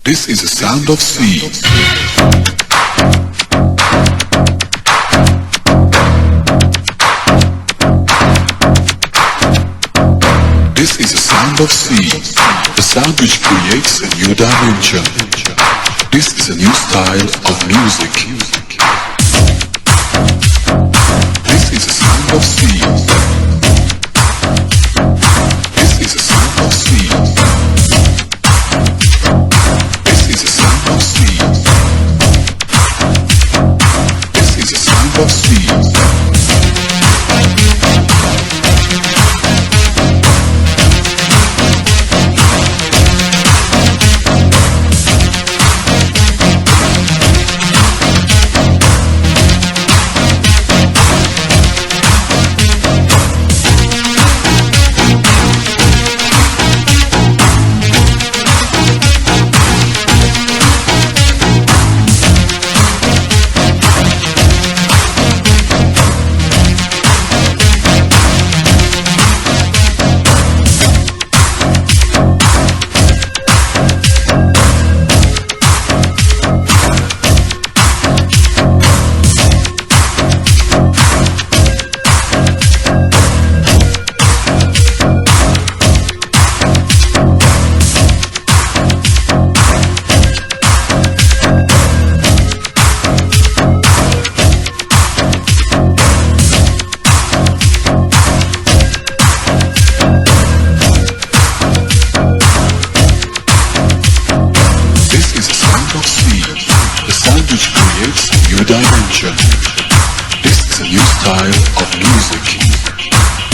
This is the sound of C. This is the sound of C, the sound which creates a new dimension. This is a new style of music. This is the sound of C. This is the sound of C.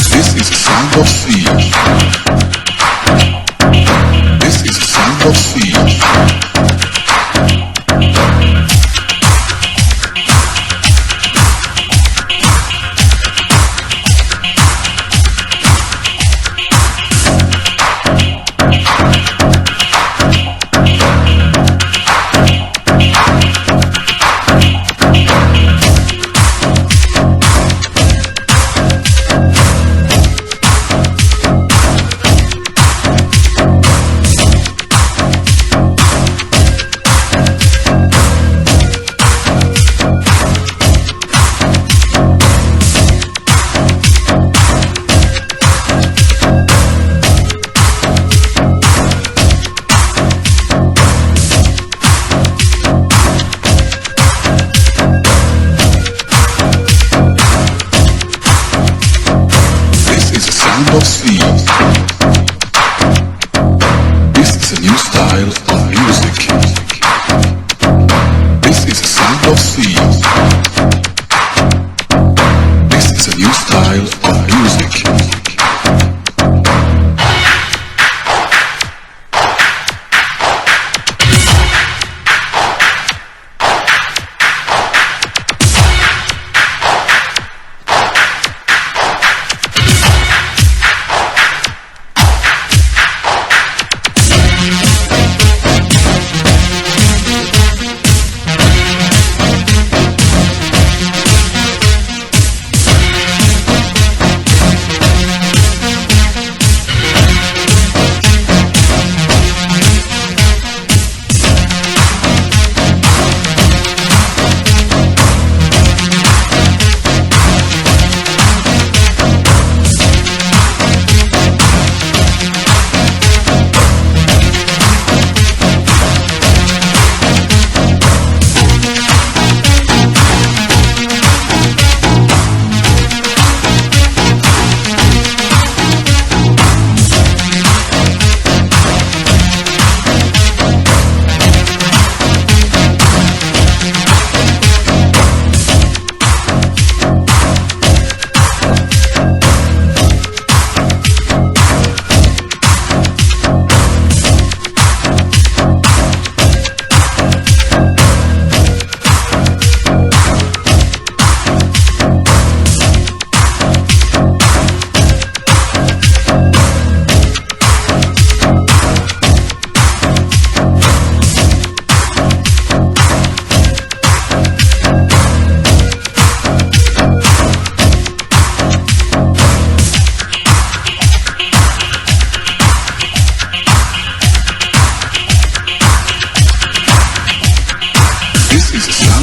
This is the sound of C. This is the sound of C.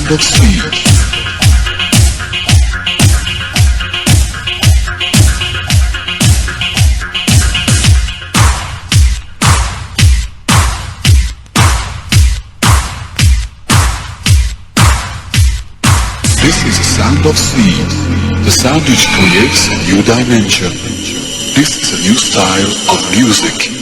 sound of C. This is the sound of C, the sound which creates a new dimension. This is a new style of music.